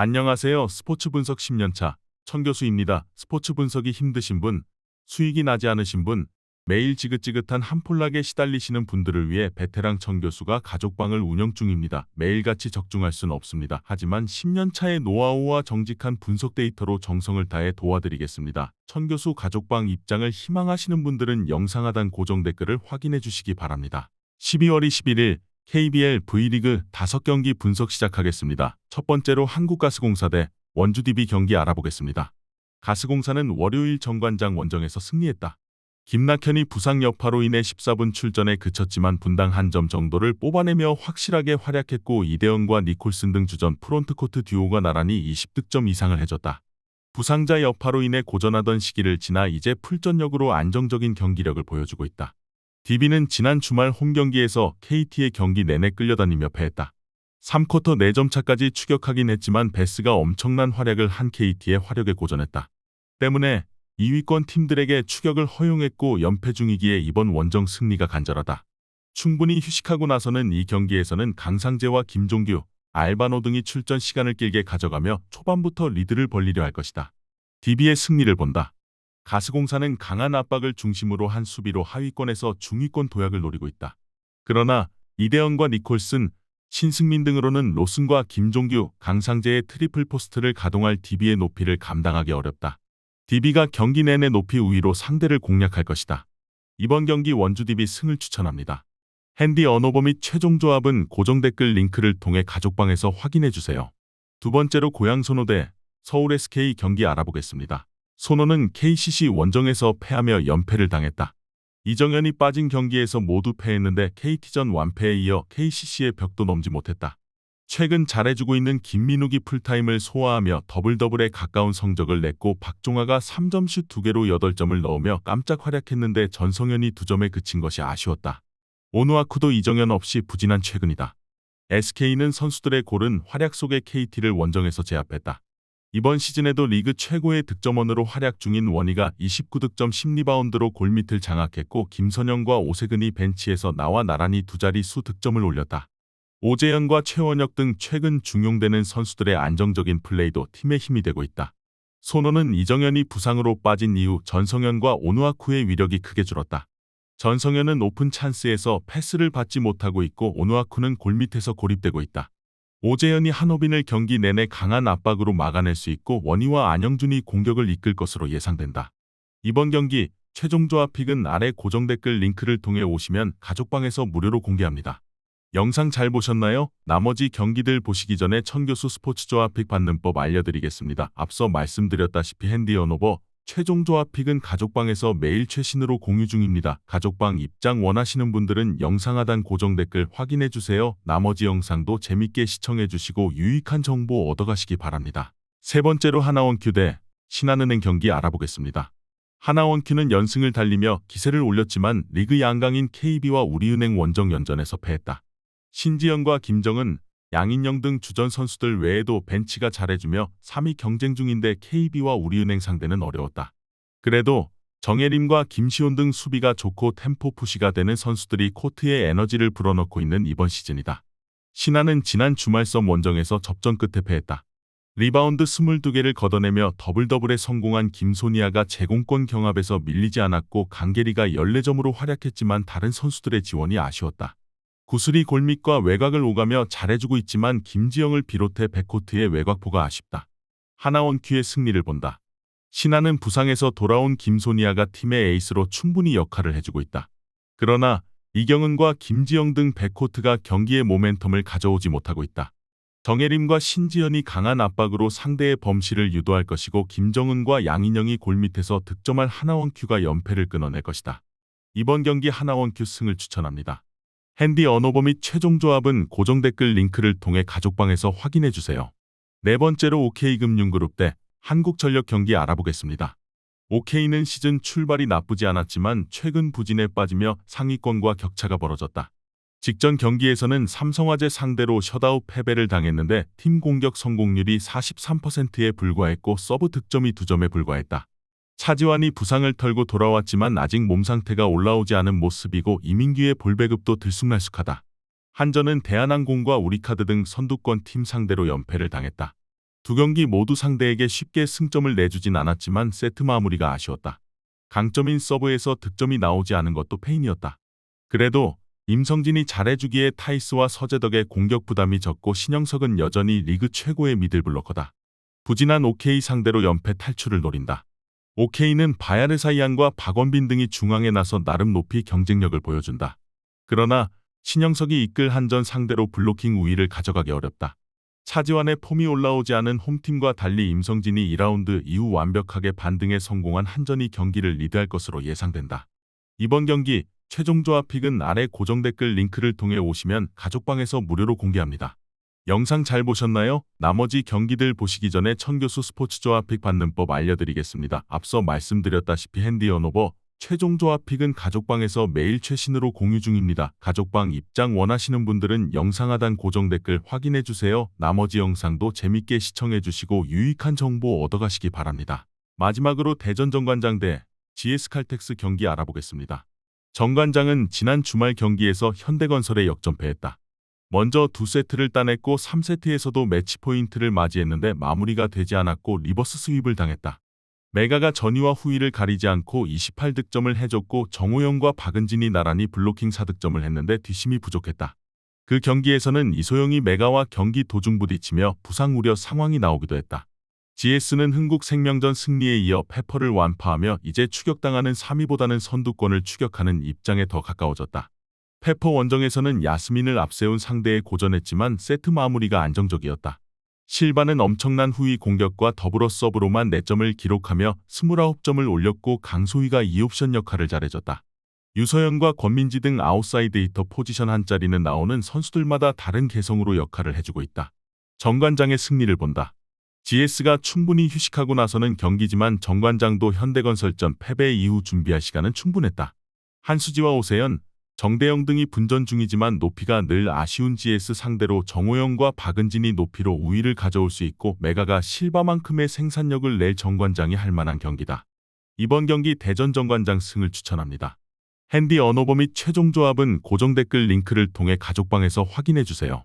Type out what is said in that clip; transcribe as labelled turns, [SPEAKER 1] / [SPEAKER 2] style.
[SPEAKER 1] 안녕하세요. 스포츠 분석 10년차 천교수입니다. 스포츠 분석이 힘드신 분, 수익이 나지 않으신 분, 매일 지긋지긋한 한폴락에 시달리시는 분들을 위해 베테랑 천교수가 가족방을 운영 중입니다. 매일같이 적중할 수는 없습니다. 하지만 10년차의 노하우와 정직한 분석 데이터로 정성을 다해 도와드리겠습니다. 천교수 가족방 입장을 희망하시는 분들은 영상 하단 고정 댓글을 확인해 주시기 바랍니다. 12월 21일 KBL V리그 5경기 분석 시작하겠습니다. 첫 번째로 한국가스공사 대 원주DB 경기 알아보겠습니다. 가스공사는 월요일 정관장 원정에서 승리했다. 김낙현이 부상 여파로 인해 14분 출전에 그쳤지만 분당 한 점 정도를 뽑아내며 확실하게 활약했고 이대현과 니콜슨 등 주전 프론트코트 듀오가 나란히 20득점 이상을 해줬다. 부상자 여파로 인해 고전하던 시기를 지나 이제 풀전력으로 안정적인 경기력을 보여주고 있다. DB는 지난 주말 홈경기에서 KT의 경기 내내 끌려다니며 패했다. 3쿼터 4점 차까지 추격하긴 했지만 베스가 엄청난 활약을 한 KT의 화력에 고전했다. 때문에 2위권 팀들에게 추격을 허용했고 연패 중이기에 이번 원정 승리가 간절하다. 충분히 휴식하고 나서는 이 경기에서는 강상재와 김종규, 알바노 등이 출전 시간을 길게 가져가며 초반부터 리드를 벌리려 할 것이다. DB의 승리를 본다. 가스공사는 강한 압박을 중심으로 한 수비로 하위권에서 중위권 도약을 노리고 있다. 그러나 이대현과 니콜슨, 신승민 등으로는 로슨과 김종규, 강상재의 트리플 포스트를 가동할 DB의 높이를 감당하기 어렵다. DB가 경기 내내 높이 우위로 상대를 공략할 것이다. 이번 경기 원주 DB 승을 추천합니다. 핸디 언어버 및 최종 조합은 고정 댓글 링크를 통해 가족방에서 확인해주세요. 두 번째로 고양 소노 대 서울 SK 경기 알아보겠습니다. 소노는 KCC 원정에서 패하며 연패를 당했다. 이정현이 빠진 경기에서 모두 패했는데 KT전 완패에 이어 KCC의 벽도 넘지 못했다. 최근 잘해주고 있는 김민욱이 풀타임을 소화하며 더블더블에 가까운 성적을 냈고 박종아가 3점슛 2개로 8점을 넣으며 깜짝 활약했는데 전성현이 2점에 그친 것이 아쉬웠다. 오누아쿠도 이정현 없이 부진한 최근이다. SK는 선수들의 고른 활약 속에 KT를 원정에서 제압했다. 이번 시즌에도 리그 최고의 득점원으로 활약 중인 원희가 29득점 10리바운드로 골밑을 장악했고 김선영과 오세근이 벤치에서 나와 나란히 두 자릿수 득점을 올렸다. 오재현과 최원혁 등 최근 중용되는 선수들의 안정적인 플레이도 팀의 힘이 되고 있다. 소노는 이정현이 부상으로 빠진 이후 전성현과 오누아쿠의 위력이 크게 줄었다. 전성현은 오픈 찬스에서 패스를 받지 못하고 있고 오누아쿠는 골밑에서 고립되고 있다. 오재현이 한호빈을 경기 내내 강한 압박으로 막아낼 수 있고 원희와 안영준이 공격을 이끌 것으로 예상된다. 이번 경기 최종 조합 픽은 아래 고정 댓글 링크를 통해 오시면 가족방에서 무료로 공개합니다. 영상 잘 보셨나요? 나머지 경기들 보시기 전에 천교수 스포츠 조합 픽 받는 법 알려드리겠습니다. 앞서 말씀드렸다시피 핸디 언어버 최종 조합 픽은 가족방에서 매일 최신으로 공유 중입니다. 가족방 입장 원하시는 분들은 영상 하단 고정 댓글 확인해주세요. 나머지 영상도 재밌게 시청해주시고 유익한 정보 얻어가시기 바랍니다. 세 번째로 하나원큐 대 신한은행 경기 알아보겠습니다. 하나원큐는 연승을 달리며 기세를 올렸지만 리그 양강인 KB와 우리은행 원정 연전에서 패했다. 신지영과 김정은, 양인영 등 주전 선수들 외에도 벤치가 잘해주며 3위 경쟁 중인데 KB와 우리은행 상대는 어려웠다. 그래도 정예림과 김시온 등 수비가 좋고 템포 푸시가 되는 선수들이 코트에 에너지를 불어넣고 있는 이번 시즌이다. 신한은 지난 주말 썸 원정에서 접전 끝에 패했다. 리바운드 22개를 걷어내며 더블더블에 성공한 김소니아가 제공권 경합에서 밀리지 않았고 강계리가 14점으로 활약했지만 다른 선수들의 지원이 아쉬웠다. 구슬이 골밑과 외곽을 오가며 잘해주고 있지만 김지영을 비롯해 백코트의 외곽포가 아쉽다. 하나원큐의 승리를 본다. 신한은 부상에서 돌아온 김소니아가 팀의 에이스로 충분히 역할을 해주고 있다. 그러나 이경은과 김지영 등 백코트가 경기의 모멘텀을 가져오지 못하고 있다. 정예림과 신지현이 강한 압박으로 상대의 범실을 유도할 것이고 김정은과 양인영이 골밑에서 득점할 하나원큐가 연패를 끊어낼 것이다. 이번 경기 하나원큐 승을 추천합니다. 핸디 언어버 및 최종 조합은 고정 댓글 링크를 통해 가족방에서 확인해주세요. 네 번째로 OK금융그룹 대 한국전력 경기 알아보겠습니다. OK는 시즌 출발이 나쁘지 않았지만 최근 부진에 빠지며 상위권과 격차가 벌어졌다. 직전 경기에서는 삼성화재 상대로 셧아웃 패배를 당했는데 팀 공격 성공률이 43%에 불과했고 서브 득점이 2점에 불과했다. 차지환이 부상을 털고 돌아왔지만 아직 몸 상태가 올라오지 않은 모습이고 이민규의 볼 배급도 들쑥날쑥하다. 한전은 대한항공과 우리카드 등 선두권 팀 상대로 연패를 당했다. 두 경기 모두 상대에게 쉽게 승점을 내주진 않았지만 세트 마무리가 아쉬웠다. 강점인 서브에서 득점이 나오지 않은 것도 페인이었다. 그래도 임성진이 잘해주기에 타이스와 서재덕의 공격 부담이 적고 신영석은 여전히 리그 최고의 미들블로커다. 부진한 OK 상대로 연패 탈출을 노린다. OK는 바야르사이안과 박원빈 등이 중앙에 나서 나름 높이 경쟁력을 보여준다. 그러나 신영석이 이끌 한전 상대로 블로킹 우위를 가져가기 어렵다. 차지완의 폼이 올라오지 않은 홈팀과 달리 임성진이 2라운드 이후 완벽하게 반등에 성공한 한전이 경기를 리드할 것으로 예상된다. 이번 경기 최종 조합 픽은 아래 고정 댓글 링크를 통해 오시면 가족방에서 무료로 공개합니다. 영상 잘 보셨나요? 나머지 경기들 보시기 전에 천교수 스포츠 조합 픽 받는 법 알려드리겠습니다. 앞서 말씀드렸다시피 핸디 언오버 최종 조합 픽은 가족방에서 매일 최신으로 공유 중입니다. 가족방 입장 원하시는 분들은 영상 하단 고정 댓글 확인해주세요. 나머지 영상도 재밌게 시청해주시고 유익한 정보 얻어가시기 바랍니다. 마지막으로 대전 정관장 대 GS칼텍스 경기 알아보겠습니다. 정관장은 지난 주말 경기에서 현대건설에 역전패했다. 먼저 2세트를 따냈고 3세트에서도 매치 포인트를 맞이했는데 마무리가 되지 않았고 리버스 스윕을 당했다. 메가가 전위와 후위를 가리지 않고 28득점을 해줬고 정호영과 박은진이 나란히 블로킹 4득점을 했는데 뒷심이 부족했다. 그 경기에서는 이소영이 메가와 경기 도중 부딪히며 부상 우려 상황이 나오기도 했다. GS는 흥국생명전 승리에 이어 페퍼를 완파하며 이제 추격당하는 3위보다는 선두권을 추격하는 입장에 더 가까워졌다. 페퍼 원정에서는 야스민을 앞세운 상대에 고전했지만 세트 마무리가 안정적이었다. 실바는 엄청난 후위 공격과 더불어 서브로만 4점을 기록하며 29점을 올렸고 강소희가 2옵션 역할을 잘해줬다. 유서연과 권민지 등 아웃사이드 히터 포지션 한 자리는 나오는 선수들마다 다른 개성으로 역할을 해주고 있다. 정관장의 승리를 본다. GS가 충분히 휴식하고 나서는 경기지만 정관장도 현대건설전 패배 이후 준비할 시간은 충분했다. 한수지와 오세연, 정대영 등이 분전 중이지만 높이가 늘 아쉬운 GS 상대로 정호영과 박은진이 높이로 우위를 가져올 수 있고 메가가 실바만큼의 생산력을 낼 정관장이 할 만한 경기다. 이번 경기 대전 정관장 승을 추천합니다. 핸디 언오버 및 최종 조합은 고정 댓글 링크를 통해 가족방에서 확인해주세요.